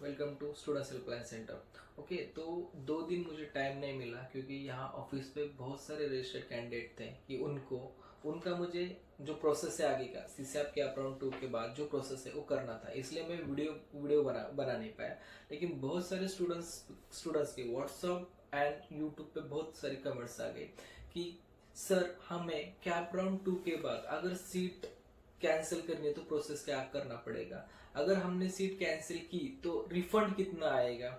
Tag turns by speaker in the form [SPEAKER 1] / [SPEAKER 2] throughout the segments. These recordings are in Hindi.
[SPEAKER 1] Welcome to students helpline centre. Okay, तो 2 दिन मुझे टाइम नहीं मिला क्योंकि यहाँ ऑफिस पे बहुत सारे रजिस्टर्ड कैंडिडेट थे कि उनका मुझे जो प्रोसेस है आगे का सीसैप के अप राउंड 2 के बाद जो प्रोसेस है वो करना था, इसलिए मैं वीडियो बना नहीं पाया। लेकिन बहुत सारे स्टूडेंट्स के व्हाट्सअप एंड यूट्यूब पे बहुत सारे कमेंट्स आ गए कि सर हमें कैप राउंड 2 के बाद अगर सीट कैंसिल करनी है तो प्रोसेस क्या करना पड़ेगा, अगर हमने सीट कैंसिल की तो रिफंड कितना आएगा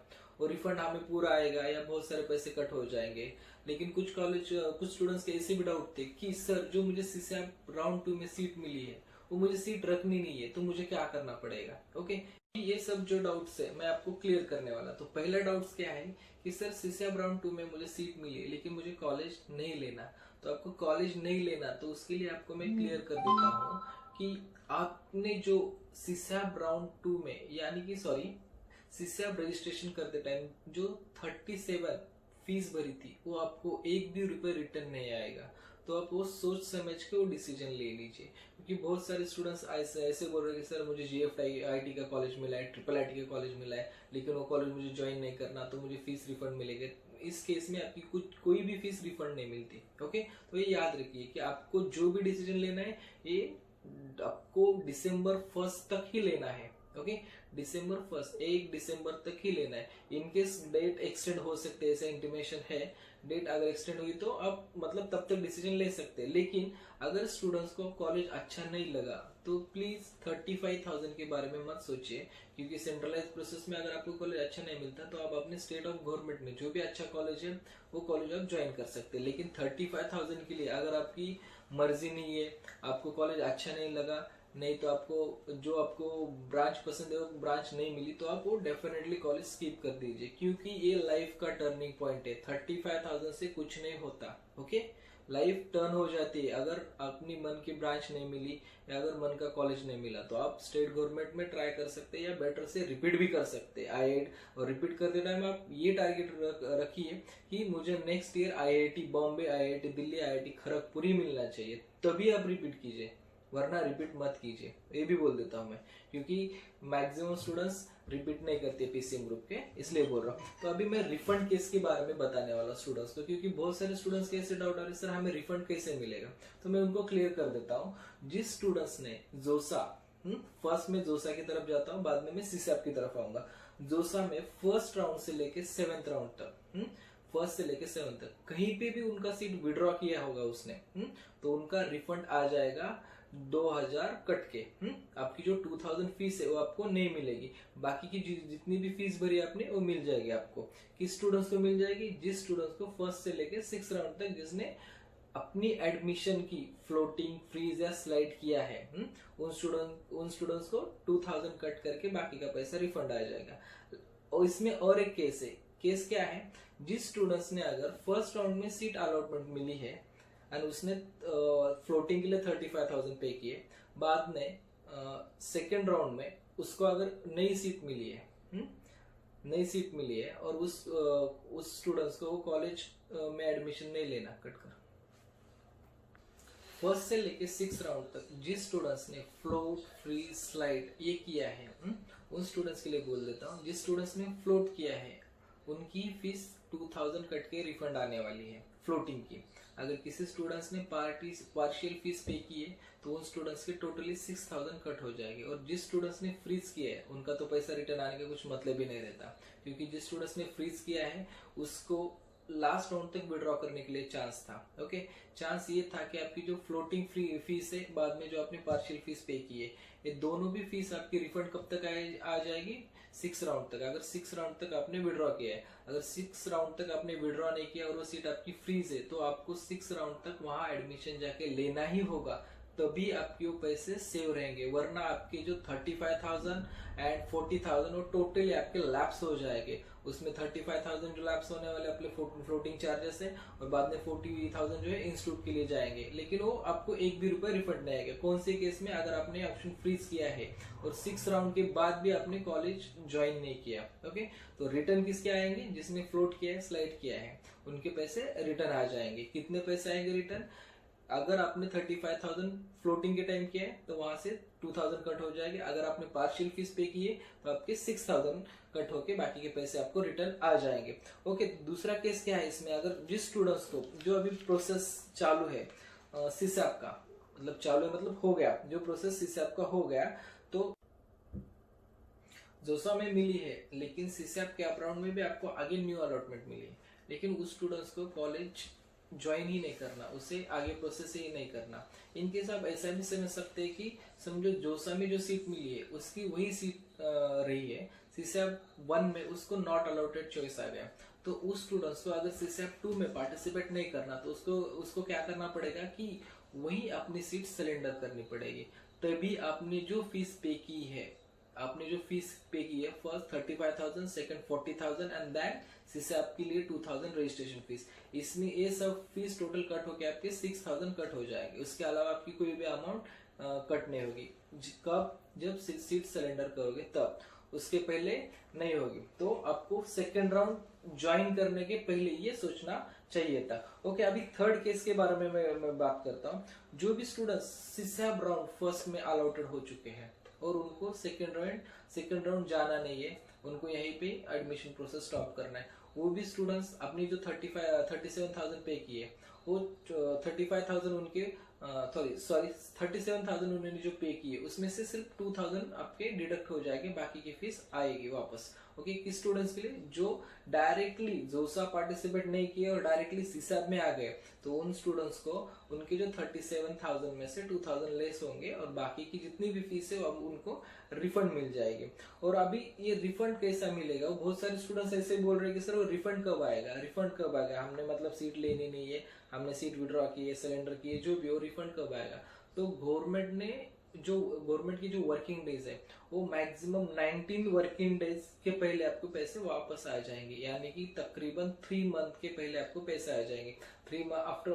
[SPEAKER 1] और रिफंड हमें पूरा आएगा या बहुत सारे पैसे कट हो जाएंगे। लेकिन कुछ स्टूडेंट्स के ऐसे भी डाउट थे कि सर जो मुझे सीसैप राउंड 2 में सीट मिली है वो मुझे सीट रखनी नहीं है तो मुझे क्या करना पड़ेगा। ओके, ये सब जो डाउट्स है मैं आपको क्लियर करने वाला। तो पहला डाउट्स क्या है कि सर सीसैप राउंड 2 में मुझे सीट मिली है लेकिन मुझे कॉलेज नहीं लेना। तो आपको कॉलेज नहीं लेना तो उसके लिए आपको मैं क्लियर कर देता हूँ कि आपने जो सीसैप राउंड 2 में यानी कि सीसैप रजिस्ट्रेशन करते टाइम जो 37 फीस भरी थी वो आपको एक भी रुपए रिटर्न नहीं आएगा। तो आप वो सोच समझ के वो डिसीजन ले लीजिए, क्योंकि बहुत सारे स्टूडेंट्स ऐसे बोल रहे हैं कि सर मुझे GFIT का कॉलेज मिला है, IIIT का कॉलेज मिला है, लेकिन वो कॉलेज मुझे ज्वाइन नहीं करना तो मुझे फीस रिफंड मिलेगा। इस केस में आपकी कोई भी फीस रिफंड नहीं मिलती। ओके, तो ये याद रखिए कि आपको जो भी डिसीजन लेना है ये आपको December 1 तक ही लेना है। ओके, December 1 1 दिसंबर तक ही लेना है। इनकेस डेट एक्सटेंड हो सकते हैं, ऐसा इंटीमेशन है। डेट अगर एक्सटेंड हुई तो आप मतलब तब तक डिसीजन ले सकते हैं। लेकिन अगर स्टूडेंट्स को कॉलेज अच्छा नहीं लगा तो प्लीज 35,000 के बारे में मत सोचिए, क्योंकि सेंट्रलाइज प्रोसेस में अगर आपको कॉलेज अच्छा नहीं मिलता तो आप अपने स्टेट ऑफ गवर्नमेंट में जो भी अच्छा कॉलेज है वो कॉलेज आप ज्वाइन कर सकते हैं। लेकिन 35,000 के लिए अगर आपकी मर्जी नहीं है, आपको कॉलेज अच्छा नहीं लगा, नहीं तो आपको ब्रांच पसंद है वो ब्रांच नहीं मिली, तो आप वो डेफिनेटली कॉलेज स्किप कर दीजिए, क्योंकि ये लाइफ का टर्निंग पॉइंट है। 35,000 से कुछ नहीं होता। ओके, लाइफ टर्न हो जाती है अगर अपनी मन की ब्रांच नहीं मिली या अगर मन का कॉलेज नहीं मिला तो आप स्टेट गवर्नमेंट में ट्राई कर सकते हैं या बेटर से रिपीट भी कर सकते हैं IIT। और रिपीट करते टाइम आप ये टारगेट रखिए कि मुझे next year IIT Bombay, IIT Delhi, IIT Kharagpur ही मिलना चाहिए, तभी आप रिपीट कीजिए, वरना रिपीट मत कीजिए। ये भी बोल देता हूँ मैं, क्योंकि मैक्सिमम स्टूडेंट्स रिपीट नहीं करते PCM ग्रुप के, इसलिए बोल रहा हूँ। तो अभी मैं रिफंड केस के बारे में बताने वाला स्टूडेंट्स को, क्योंकि बहुत सारे स्टूडेंट्स के ऐसे डाउट आ रहे सर हमें रिफंड कैसे मिलेगा। तो मैं उनको क्लियर कर देता हूँ। जिस स्टूडेंट्स ने जोसा फर्स्ट में जोसा की तरफ जाता हूँ, बाद में मैं सीसैप की तरफ आऊंगा। जोसा में फर्स्ट राउंड से लेके 7th राउंड तक, फर्स्ट से लेके 7th तक कहीं पे भी उनका सीट विड्रॉ किया होगा उसने, तो उनका रिफंड आ जाएगा 2,000 कट के। आपकी जो 2,000 फीस है वो आपको नहीं मिलेगी, बाकी की जितनी भी फीस भरी आपने वो मिल जाएगी आपको। किस स्टूडेंट्स को मिल जाएगी? जिस स्टूडेंट्स को फर्स्ट से लेके 6th राउंड तक जिसने अपनी एडमिशन की फ्लोटिंग, फ्रीज या स्लाइड किया है, उन स्टूडेंट्स को 2,000 कट करके बाकी का पैसा रिफंड आ जाएगा। और इसमें और एक केस है। केस क्या है? जिस स्टूडेंट्स ने अगर फर्स्ट राउंड में सीट अलॉटमेंट मिली है एंड उसने फ्लोटिंग के लिए 35,000 पे किए, बाद में सेकेंड राउंड में उसको अगर नई सीट मिली है, नई सीट मिली है और उस स्टूडेंट्स को वो कॉलेज में एडमिशन नहीं लेना, कट कर। फर्स्ट से लेके 6th राउंड तक जिस स्टूडेंट्स ने फ्लोट, फ्री, स्लाइड ये किया है, उन स्टूडेंट्स के लिए बोल देता हूँ, जिस स्टूडेंट्स ने फ्लोट किया है उनकी फीस 2,000 कट के रिफंड आने वाली है फ्लोटिंग की। अगर किसी स्टूडेंट्स ने पार्शियल फीस पे की है तो उन स्टूडेंट्स के टोटली 6,000 कट हो जाएगी। और जिस स्टूडेंट्स ने फ्रीज किया है उनका तो पैसा रिटर्न आने का कुछ मतलब ही नहीं रहता, क्योंकि जिस स्टूडेंट्स ने फ्रीज किया है उसको लास्ट राउंड तक विड्रॉ करने के लिए चांस था। ओके, चांस ये था कि आपकी जो फ्लोटिंग फीस है, बाद में जो आपने पार्शियल फीस पे की है, ये दोनों भी फीस आपकी रिफंड कब तक आ जाएगी? 6th राउंड तक। अगर 6th राउंड तक आपने विड्रॉ किया है, अगर 6th राउंड तक आपने विड्रॉ नहीं किया और वो सीट आपकी फ्रीज है तो आपको 6th राउंड तक वहां एडमिशन जाके लेना ही होगा, तभी आपके वो पैसे सेव रहेंगे। वरना आपके जो 35,000 एंड 40,000 वो टोटली आपके लैप्स हो जाएंगे। उसमें 35,000 जो लैप्स होने वाले अपने फ्लोटिंग चार्जेस है और बाद में 40,000 जो है इंस्टीट्यूट के लिए जाएंगे, लेकिन वो आपको एक भी रुपए रिफंड नहीं आएगा। कौन से केस में? अगर आपने ऑप्शन फ्रीज किया है और 6th राउंड के बाद भी आपने कॉलेज ज्वाइन नहीं किया। ओके, तो रिटर्न किसके आएंगे? जिसने फ्लोट किया है, स्लाइड किया है, उनके पैसे रिटर्न आ जाएंगे। कितने पैसे आएंगे रिटर्न? अगर आपने 35,000 फ्लोटिंग के टाइम किया है तो वहां से 2,000 कट हो जाएगी। अगर आपने पार्शियल फीस पे की है तो आपके 6,000 कट होके बाकी के पैसे आपको रिटर्न आ जाएंगे। ओके, दूसरा केस क्या है इसमें, अगर जिस स्टूडेंट्स को जो अभी प्रोसेस चालू है सीसैप का, मतलब चालू है मतलब हो गया, जो प्रोसेस सीसैप का हो गया, तो जोसा में मिली है लेकिन सीसैप के अप राउंड में भी आपको आगे न्यू अलॉटमेंट मिली है, लेकिन उस स्टूडेंट्स को कॉलेज ज्वाइन ही नहीं करना, उसे आगे प्रोसेस ही नहीं करना। इनके साथ ऐसा भी समझ सकते हैं कि समझो जोसा में जो सीट मिली है उसकी वही सीट रही है, सीसैप 1 में उसको नॉट अलॉटेड चॉइस आ गया, तो उस स्टूडेंट्स को अगर सीसैप 2 में पार्टिसिपेट नहीं करना तो उसको उसको क्या करना पड़ेगा कि वही अपनी सीट सिलेंडर करनी पड़ेगी। तभी आपने जो फीस पे की है, आपने जो फीस पे की है, फर्स्ट 35,000, सेकंड 40,000 एंड देन सीसैप के लिए 2,000 रजिस्ट्रेशन फीस, इसमें ये सब फीस टोटल कट होकर आपके 6,000 कट हो जाएंगे। उसके अलावा आपकी कोई भी अमाउंट कट नहीं होगी। कब? जब सीट सिलेंडर करोगे तब, उसके पहले नहीं होगी। तो आपको सेकेंड राउंड ज्वाइन करने के पहले ये सोचना चाहिए था। ओके, अभी थर्ड केस के बारे में मैं बात करता हूँ। जो भी स्टूडेंट सीसैप राउंड फर्स्ट में अलॉटेड हो चुके हैं और उनको सेकेंड राउंड जाना नहीं है, उनको यहीं पे एडमिशन प्रोसेस स्टॉप करना है, वो भी स्टूडेंट्स अपनी जो 37,000 पे किए, वो 35,000 उनके सॉरी 37,000 उन्होंने जो पे किए उसमें से सिर्फ 2,000 आपके डिडक्ट हो जाएंगे, बाकी की फीस आएगी वापस। ओके, किस स्टूडेंट्स के लिए? जो डायरेक्टली जोसा पार्टिसिपेट नहीं किए और डायरेक्टली सीसैप में आ गए, तो उन स्टूडेंट्स को उनके जो 37,000 में से 2,000 लेस होंगे और बाकी की जितनी भी फीस है अब उनको रिफंड मिल जाएगी। और अभी ये रिफंड कैसा मिलेगा? बहुत सारे स्टूडेंट्स ऐसे बोल रहे हैं कि सर वो रिफंड कब आएगा, रिफंड कब आएगा, हमने मतलब सीट लेनी नहीं है, हमने सीट विड्रॉ की है, सिलेंडर की है, जो भी हो, रिफंड कब आएगा? तो गवर्नमेंट की जो वर्किंग डेज है वो मैक्सिमम 19 वर्किंग डेज के पहले आपको पैसे वापस आ जाएंगे, यानी कि तकरीबन 3 मंथ के पहले आपको पैसे आ जाएंगे।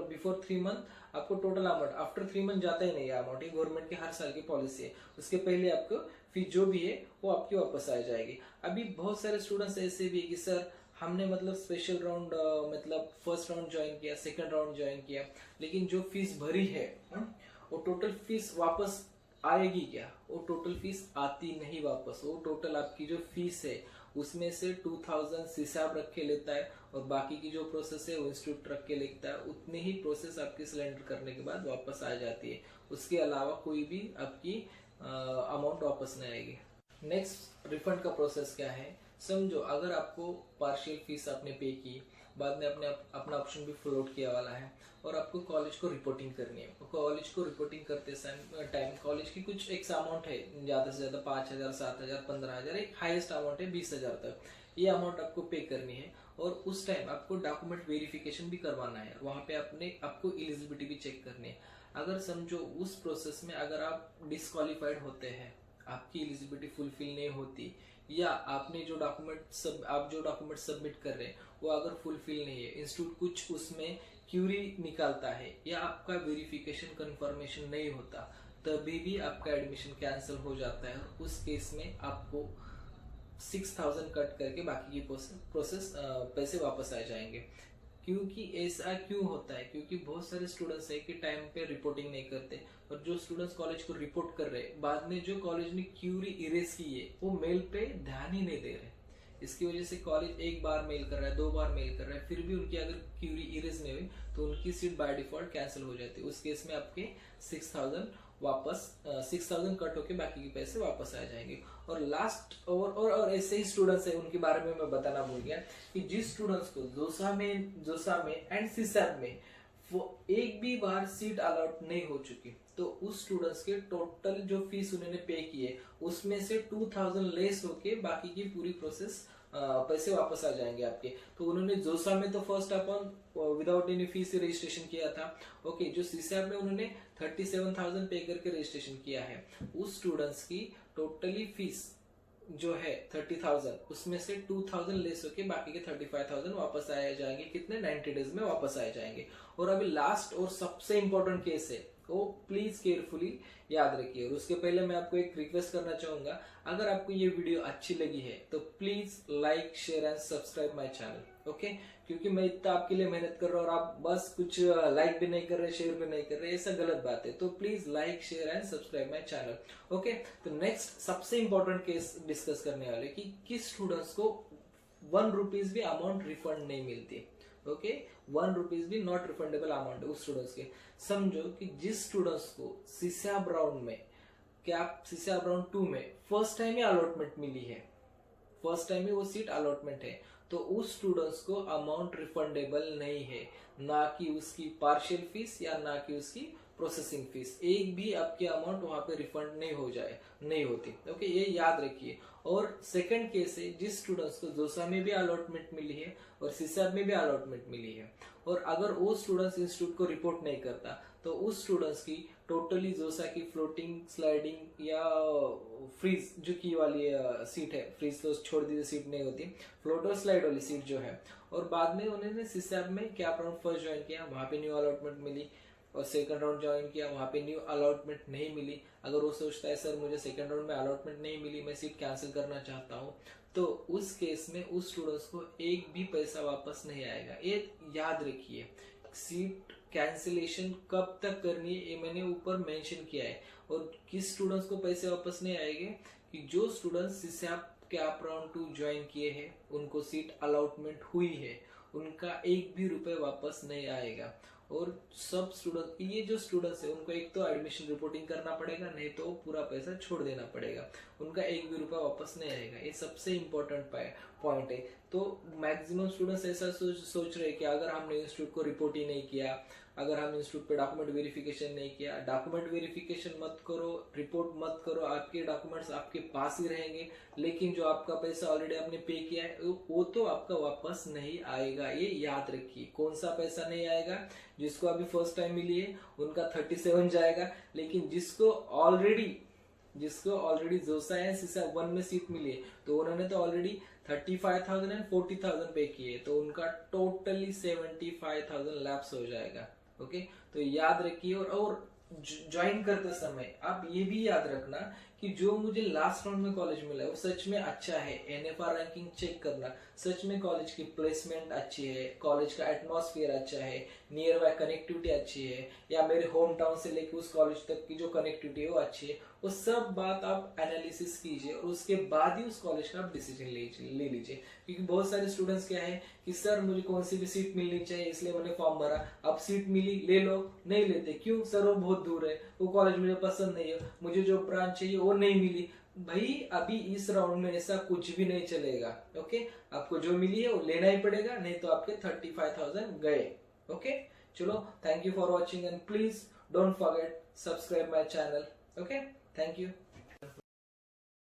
[SPEAKER 1] बिफोर 3 मंथ आपको टोटल अमाउंट, आफ्टर 3 मंथ जाता ही नहीं है अमाउंट, ये गवर्नमेंट की हर साल की पॉलिसी है। उसके पहले आपको फीस जो भी है वो आपकी वापस आ जाएगी। अभी बहुत सारे स्टूडेंट्स ऐसे भी है कि सर हमने मतलब स्पेशल राउंड मतलब फर्स्ट राउंड ज्वाइन किया, सेकंड राउंड ज्वाइन किया, लेकिन जो फीस भरी है वो टोटल फीस वापस आएगी क्या? वो टोटल फीस आती नहीं वापस। वो टोटल आपकी जो फीस है उसमें से 2,000 सीसैप रख के लेता है और बाकी की जो प्रोसेस है वो इंस्टीट्यूट रख के लेता है, उतने ही प्रोसेस आपकी सिलेंडर करने के बाद वापस आ जाती है। उसके अलावा कोई भी आपकी अमाउंट वापस नहीं आएगी। नेक्स्ट, रिफंड का प्रोसेस क्या है? समझो अगर आपको पार्शियल फीस आपने पे की, बाद में आपने अपना ऑप्शन भी फ्लोट किया वाला है और आपको कॉलेज को रिपोर्टिंग करनी है। कॉलेज को रिपोर्टिंग करते टाइम कॉलेज की कुछ एक अमाउंट है, ज्यादा से ज्यादा 5,000, 7,000, 15,000, एक हाईएस्ट अमाउंट है 20,000 तक, ये अमाउंट आपको पे करनी है। और उस टाइम आपको डॉक्यूमेंट वेरिफिकेशन भी करवाना है, वहां पे आपको एलिजिबिलिटी भी चेक करनी है। अगर समझो उस प्रोसेस में अगर आप डिस्क्वालिफाइड होते हैं, आपकी एलिजिबिलिटी फुलफिल नहीं होती, या आपने जो डॉक्यूमेंट सबमिट कर रहे हैं वो अगर फुलफिल नहीं है, इंस्टीट्यूट कुछ उसमें क्यूरी निकालता है या आपका वेरिफिकेशन कंफर्मेशन नहीं होता, तभी भी आपका एडमिशन कैंसिल हो जाता है। उस केस में आपको 6,000 कट करके बाकी की प्रोसेस पैसे वापस आ जाएंगे। क्योंकि ऐसा क्यों होता है? क्योंकि बहुत सारे स्टूडेंट्स है कि टाइम पे रिपोर्टिंग नहीं करते, और जो स्टूडेंट्स कॉलेज को रिपोर्ट कर रहे हैं बाद में जो कॉलेज ने क्यूरी इरेज की है वो मेल पे ध्यान ही नहीं दे रहे। इसकी वजह से कॉलेज एक बार मेल कर रहा है, 2 बार मेल कर रहा है, फिर भी उनकी अगर क्यूरी इरेज नहीं हुई तो उनकी सीट बाय डिफॉल्ट कैंसिल हो जाती है। उस केस में आपके 6,000 कट होके बाकी के पैसे वापस आ जाएंगे। और लास्ट और ऐसे ही स्टूडेंट्स है, उनके बारे में मैं बताना भूल गया कि जिस स्टूडेंट्स को जोसा में एंड सीसैप में वो एक भी बार सीट अलॉट नहीं हो चुकी, तो उस स्टूडेंट्स के टोटल जो फीस उन्होंने पे की है उसमें से 2,000 लेस होके बाकी की पूरी प्रोसेस पैसे वापस आ जाएंगे आपके। तो उन्होंने जोसा में तो फर्स्ट अपन विदाउट एनी फीस रजिस्ट्रेशन किया था। ओके, जो सीसैप में उन्होंने 37,000 पे करके रजिस्ट्रेशन किया है, उस स्टूडेंट्स की टोटली फीस जो है 30,000, उसमें से 2,000 लेस होके बाकी के 35,000 वापस आए जाएंगे। कितने? 90 डेज में वापस आए जाएंगे। और अभी लास्ट और सबसे इंपॉर्टेंट केस है, वो प्लीज केयरफुली याद रखिए। और उसके पहले मैं आपको एक रिक्वेस्ट करना चाहूंगा, अगर आपको ये वीडियो अच्छी लगी है तो please like, share and subscribe my channel. Okay, क्योंकि मैं इतना आपके लिए मेहनत कर रहा हूँ और आप बस कुछ लाइक भी नहीं कर रहे, शेयर भी नहीं कर रहे, ऐसा गलत बात है। तो please like, share and subscribe my channel. Okay, तो नेक्स्ट सबसे इंपॉर्टेंट केस डिस्कस करने वाले कि किस स्टूडेंट्स को 1 रुपीज भी अमाउंट रिफंड नहीं मिलती। ओके, 1 रुपीज भी नॉट रिफंडेबल अमाउंट है उस स्टूडेंट्स के। समझो कि जिस स्टूडेंट्स को सीसैब राउंड में, क्या सीसैब राउंड 2 में फर्स्ट टाइम ही अलॉटमेंट मिली है, फर्स्ट टाइम ही वो सीट अलॉटमेंट है, तो उस स्टूडेंट्स को अमाउंट रिफंडेबल नहीं है, ना कि उसकी पार्शियल फीस या ना कि उसकी प्रोसेसिंग फीस, एक भी आपकी अमाउंट वहां पे रिफंड नहीं होती। ओके, ये याद रखिए। और सेकंड केस है जिस स्टूडेंट्स को जोसा में भी अलॉटमेंट मिली है और सीसैब में भी अलॉटमेंट मिली है, और अगर वो स्टूडेंट्स इंस्टीट्यूट को रिपोर्ट नहीं करता तो उस स्टूडेंट्स की टोटली जोसा की फ्लोटिंग, स्लाइडिंग या फ्रीज जो की वाली सीट है, फ्रीज तो छोड़ दीजिए, सीट नहीं होती, फ्लोट और स्लाइड वाली सीट जो है, और बाद में उन्होंने सीसैब में कैप राउंड फर्स्ट ज्वाइन किया, वहां पे न्यू अलॉटमेंट मिली, और सेकंड राउंड ज्वाइन किया, वहां पे न्यू अलॉटमेंट नहीं मिली। अगर वो सोचता है सर मुझे सेकंड राउंड में अलॉटमेंट नहीं मिली, मैं सीट कैंसिल करना चाहता हूँ, तो उस केस में उस स्टूडेंट्स को एक भी पैसा वापस नहीं आएगा। ये याद रखिए, सीट कैंसिलेशन कब तक करनी है ये मैंने ऊपर मेंशन किया है। और किस स्टूडेंट्स को पैसे वापस नहीं आएंगे कि जो students CSAB cap round 2 join किए हैं, उनको सीट अलॉटमेंट हुई है, उनका एक भी रुपए वापस नहीं आएगा। और सब स्टूडेंट, ये जो स्टूडेंट्स है उनको एक तो एडमिशन रिपोर्टिंग करना पड़ेगा, नहीं तो पूरा पैसा छोड़ देना पड़ेगा, उनका एक भी रुपया वापस नहीं आएगा। ये सबसे इम्पोर्टेंट पॉइंट है। तो मैक्सिमम स्टूडेंट्स ऐसा सोच रहे हैं कि अगर हमने इंस्टीट्यूट को रिपोर्ट ही नहीं किया, अगर हम इंस्टीट्यूट पे डॉक्यूमेंट वेरिफिकेशन नहीं किया, डॉक्यूमेंट वेरिफिकेशन मत करो, रिपोर्ट मत करो, आपके डॉक्यूमेंट्स आपके पास ही रहेंगे, लेकिन जो आपका पैसा ऑलरेडी आपने पे किया है वो तो आपका वापस नहीं आएगा। ये याद रखिए। कौन सा पैसा नहीं आएगा? जिसको अभी फर्स्ट टाइम मिली है उनका 37 जाएगा, लेकिन जिसको ऑलरेडी जोसा है सीसैब 1 में सीट मिली है, तो उन्होंने तो ऑलरेडी 35,000 एंड 40,000 पे किए, तो उनका टोटली 75,000 लैप्स हो जाएगा। ओके, तो याद रखिए। और ज्वाइन करते समय आप ये भी याद रखना कि जो मुझे लास्ट राउंड में कॉलेज मिला है वो सच में अच्छा है। एनएफआर रैंकिंग चेक करना, सच में कॉलेज की प्लेसमेंट अच्छी है, कॉलेज का एटमॉस्फेयर अच्छा है, नियर बाय कनेक्टिविटी अच्छी है, या मेरे होम टाउन से लेकर उस कॉलेज तक की जो कनेक्टिविटी है वो अच्छी है, वो सब बात आप एनालिसिस कीजिए और उसके बाद ही उस कॉलेज का आप डिसीजन ले लीजिए। क्योंकि बहुत सारे स्टूडेंट्स क्या है कि सर मुझे कौन सी भी सीट मिलनी चाहिए इसलिए मैंने फॉर्म भरा, अब सीट मिली ले लो, नहीं लेते क्यों? सर वो बहुत दूर है, वो कॉलेज मुझे पसंद नहीं है, मुझे जो ब्रांच चाहिए वो नहीं मिली। भाई अभी इस राउंड में ऐसा कुछ भी नहीं चलेगा। ओके, आपको जो मिली है वो लेना ही पड़ेगा, नहीं तो आपके 35,000 गए। ओके, चलो, thank you for watching and please don't forget subscribe my channel. Okay, thank you.